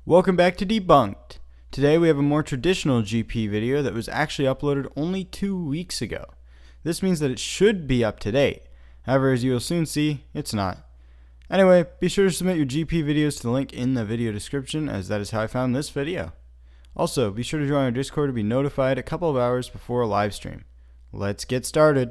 Welcome back to Debunked. Today we have a more traditional GP video that was actually uploaded only 2 weeks ago. This means that it should be up to date. However, as you will soon see, it's not. Anyway, be sure to submit your GP videos to the link in the video description, as that is how I found this video. Also, be sure to join our Discord to be notified a couple of hours before a live stream. Let's get started.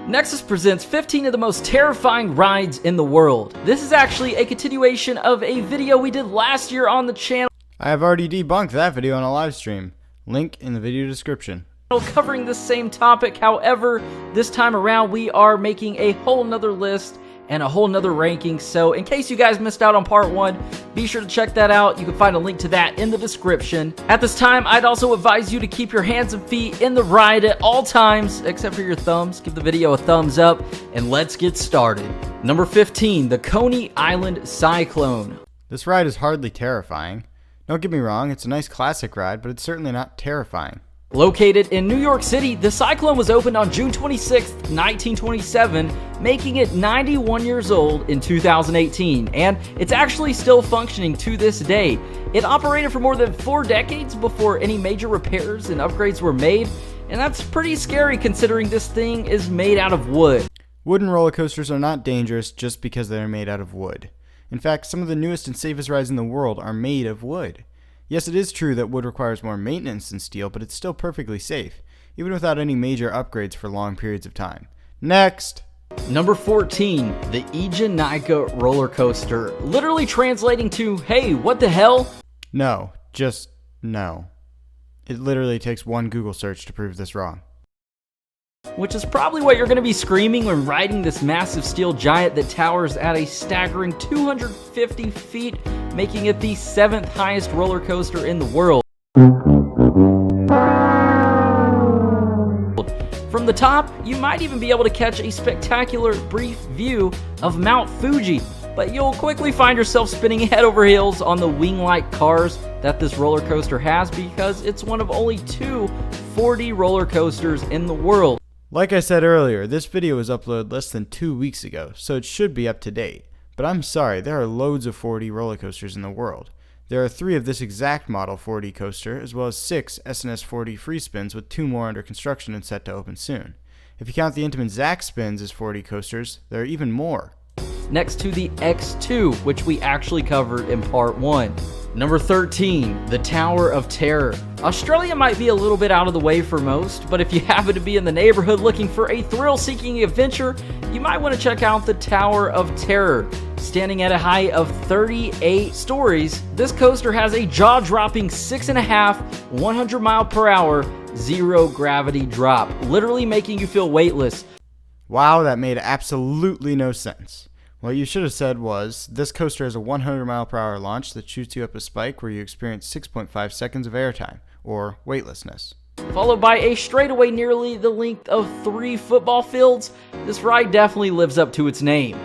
Nexus presents 15 of the most terrifying rides in the world. This is actually a continuation of a video we did last year on the channel. I have already debunked that video on a live stream. Link in the video description. Covering the same topic. However, this time around we are making a whole nother list and a whole nother ranking. So in case you guys missed out on part 1, be sure to check that out. You can find a link to that in the description. At this time, I'd also advise you to keep your hands and feet in the ride at all times, except for your thumbs. Give the video a thumbs up, and let's get started. Number 15, the Coney Island Cyclone. This ride is hardly terrifying. Don't get me wrong, it's a nice classic ride, but it's certainly not terrifying. Located in New York City, the Cyclone was opened on June 26, 1927, making it 91 years old in 2018, and it's actually still functioning to this day. It operated for more than 4 decades before any major repairs and upgrades were made, and that's pretty scary considering this thing is made out of wood. Wooden roller coasters are not dangerous just because they are made out of wood. In fact, some of the newest and safest rides in the world are made of wood. Yes, it is true that wood requires more maintenance than steel, but it's still perfectly safe, even without any major upgrades for long periods of time. Next! Number 14, the Ejanica roller coaster. Literally translating to, hey, what the hell? No, just no. It literally takes one Google search to prove this wrong. Which is probably what you're going to be screaming when riding this massive steel giant that towers at a staggering 250 feet, making it the 7th highest roller coaster in the world. From the top, you might even be able to catch a spectacular brief view of Mount Fuji, but you'll quickly find yourself spinning head over heels on the wing-like cars that this roller coaster has, because it's one of only 2 4D roller coasters in the world. Like I said earlier, this video was uploaded less than 2 weeks ago, so it should be up to date. But I'm sorry, there are loads of 4D roller coasters in the world. There are 3 of this exact model 4D coaster, as well as 6 SNS 4D free spins, with 2 more under construction and set to open soon. If you count the Intamin Zack spins as 4D coasters, there are even more. Next to the X2, which we actually covered in part 1. Number 13, the Tower of Terror. Australia might be a little bit out of the way for most, but if you happen to be in the neighborhood looking for a thrill-seeking adventure, you might want to check out the Tower of Terror. Standing at a height of 38 stories, this coaster has a jaw-dropping 6.5, 100 mile per hour, zero gravity drop, literally making you feel weightless. Wow, that made absolutely no sense. What you should have said was, this coaster has a 100 mile per hour launch that shoots you up a spike where you experience 6.5 seconds of airtime, or weightlessness. Followed by a straightaway nearly the length of 3 football fields. This ride definitely lives up to its name.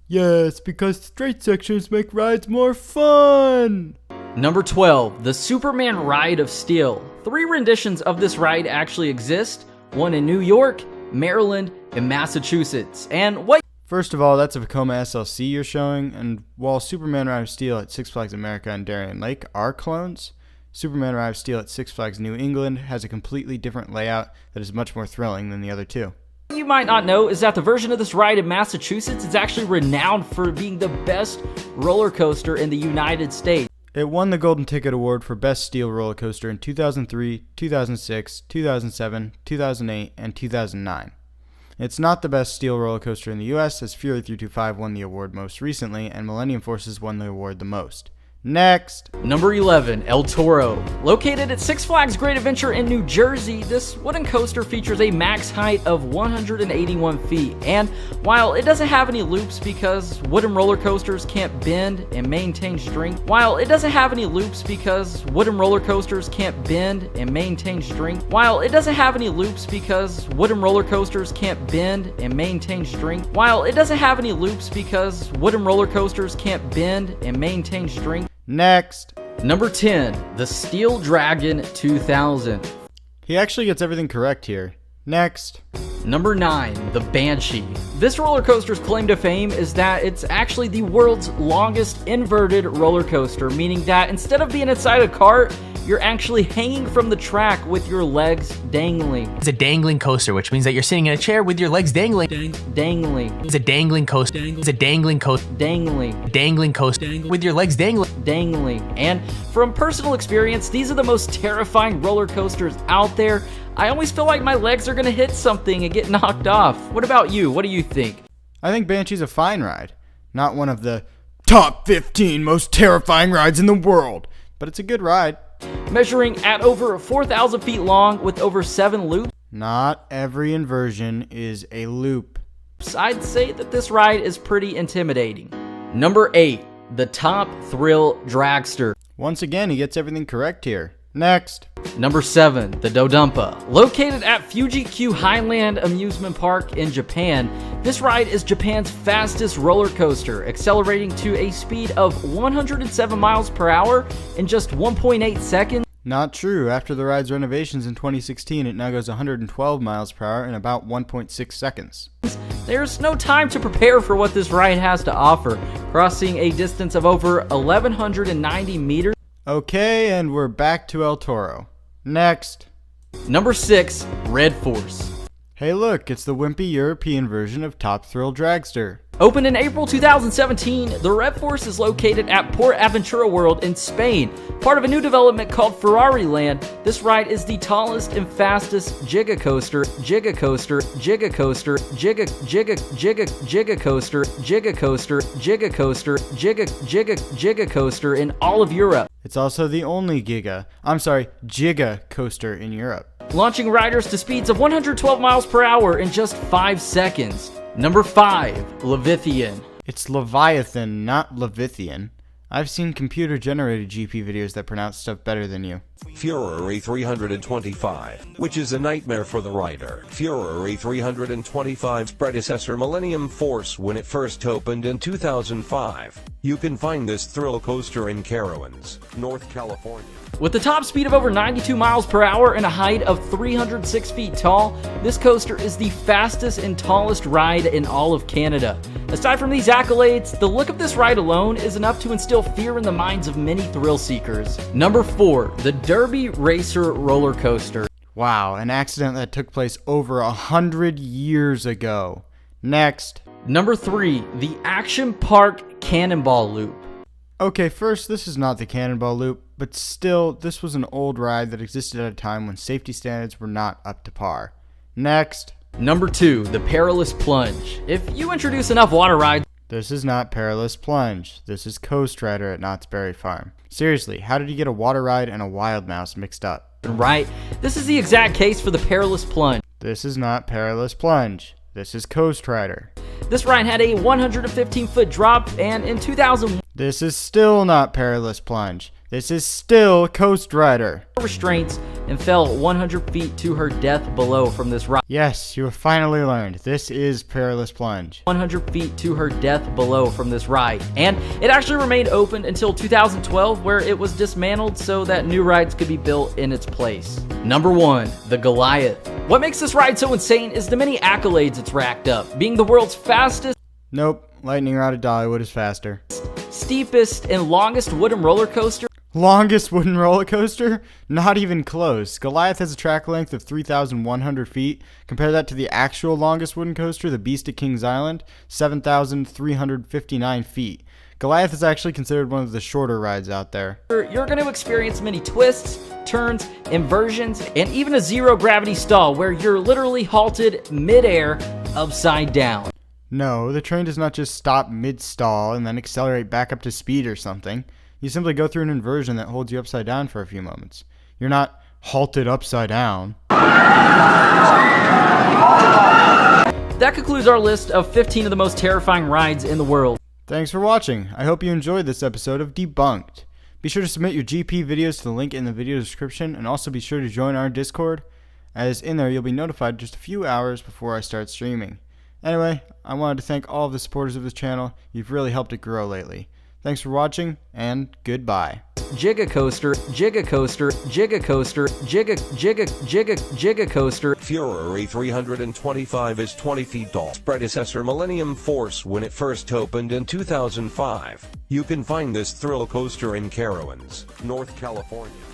Yes, because straight sections make rides more fun! Number 12, the Superman Ride of Steel. 3 renditions of this ride actually exist, one in New York, Maryland, and Massachusetts. And what? First of all, that's a Vekoma SLC you're showing, and while Superman Ride of Steel at Six Flags America and Darien Lake are clones, Superman Ride of Steel at Six Flags New England has a completely different layout that is much more thrilling than the other 2. What you might not know is that the version of this ride in Massachusetts is actually renowned for being the best roller coaster in the United States. It won the Golden Ticket Award for Best Steel Roller Coaster in 2003, 2006, 2007, 2008, and 2009. It's not the best steel roller coaster in the US, as Fury 325 won the award most recently, and Millennium Forces won the award the most. Next! Number 11, El Toro. Located at Six Flags Great Adventure in New Jersey, this wooden coaster features a max height of 181 feet. And while it doesn't have any loops because wooden roller coasters can't bend and maintain strength, Next! Number 10, the Steel Dragon 2000. He actually gets everything correct here. Next. Number 9, the Banshee. This roller coaster's claim to fame is that it's actually the world's longest inverted roller coaster, meaning that instead of being inside a cart, you're actually hanging from the track with your legs dangling. It's a dangling coaster, which means that you're sitting in a chair with your legs dangling. Dangling. It's a dangling coaster. It's a dangling coaster. Dangling. Dangling coaster with your legs dangling. Dangling. And from personal experience, these are the most terrifying roller coasters out there. I always feel like my legs are gonna hit something and get knocked off. What about you? What do you think? I think Banshee's a fine ride. Not one of the top 15 most terrifying rides in the world, but it's a good ride. Measuring at over 4,000 feet long with over 7 loops, Not every inversion is a loop. I'd say that this ride is pretty intimidating. Number 8, the Top Thrill Dragster. Once again, he gets everything correct here. Next. Number 7, the Dodonpa. Located at Fuji-Q Highland Amusement Park in Japan, this ride is Japan's fastest roller coaster, accelerating to a speed of 107 miles per hour in just 1.8 seconds. Not true. After the ride's renovations in 2016, it now goes 112 miles per hour in about 1.6 seconds. There's no time to prepare for what this ride has to offer, crossing a distance of over 1,190 meters. Okay, and we're back to El Toro. Next. Number 6, Red Force. Hey look, it's the wimpy European version of Top Thrill Dragster. Opened in April 2017, the Red Force is located at Port Aventura World in Spain. Part of a new development called Ferrari Land, this ride is the tallest and fastest Giga Coaster in all of Europe. It's also the only Giga coaster in Europe. Launching riders to speeds of 112 miles per hour in just 5 seconds. Number 5, Leviathan. It's Leviathan, not Levithian. I've seen computer-generated GP videos that pronounce stuff better than you. Furore 325, which is a nightmare for the rider. Furore 325's predecessor Millennium Force when it first opened in 2005. You can find this thrill coaster in Carowinds, North California. With a top speed of over 92 miles per hour and a height of 306 feet tall, this coaster is the fastest and tallest ride in all of Canada. Aside from these accolades, the look of this ride alone is enough to instill fear in the minds of many thrill seekers. Number 4, the Derby Racer Roller Coaster. Wow, an accident that took place over 100 years ago. Next. Number 3, the Action Park Cannonball Loop. Okay, first, this is not the Cannonball Loop, but still, this was an old ride that existed at a time when safety standards were not up to par. Next. Number 2, the Perilous Plunge. If you introduce enough water rides, This is not Perilous Plunge. This is Coast Rider at Knott's Berry Farm. Seriously, how did you get a water ride and a wild mouse mixed up? right? This is the exact case for the Perilous Plunge. This is not Perilous Plunge. This is Coast Rider. This ride had a 115-foot drop, and in 2001, This is still not Perilous Plunge. This is still Coast Rider. restraints and fell 100 feet to her death below from this ride. Yes, you have finally learned. This is Perilous Plunge. 100 feet to her death below from this ride. And it actually remained open until 2012, where it was dismantled so that new rides could be built in its place. Number 1, the Goliath. What makes this ride so insane is the many accolades it's racked up, being the world's fastest, Nope, Lightning Rod at Dollywood is faster. steepest, and longest wooden roller coaster. Longest wooden roller coaster? Not even close. Goliath has a track length of 3,100 feet. Compare that to the actual longest wooden coaster, the Beast at Kings Island, 7,359 feet. Goliath is actually considered one of the shorter rides out there. You're going to experience many twists, turns, inversions, and even a zero-gravity stall where you're literally halted mid-air upside down. No, the train does not just stop mid-stall and then accelerate back up to speed or something. You simply go through an inversion that holds you upside down for a few moments. You're not halted upside down. That concludes our list of 15 of the most terrifying rides in the world. Thanks for watching. I hope you enjoyed this episode of Debunked. Be sure to submit your GP videos to the link in the video description, and also be sure to join our Discord, as in there you'll be notified just a few hours before I start streaming. Anyway, I wanted to thank all of the supporters of this channel. You've really helped it grow lately. Thanks for watching, and goodbye. Giga Coaster, Giga Coaster, Giga Coaster, Giga Coaster. Fury 325 is 20 feet tall. Its predecessor Millennium Force when it first opened in 2005. You can find this thrill coaster in Carowinds, North California.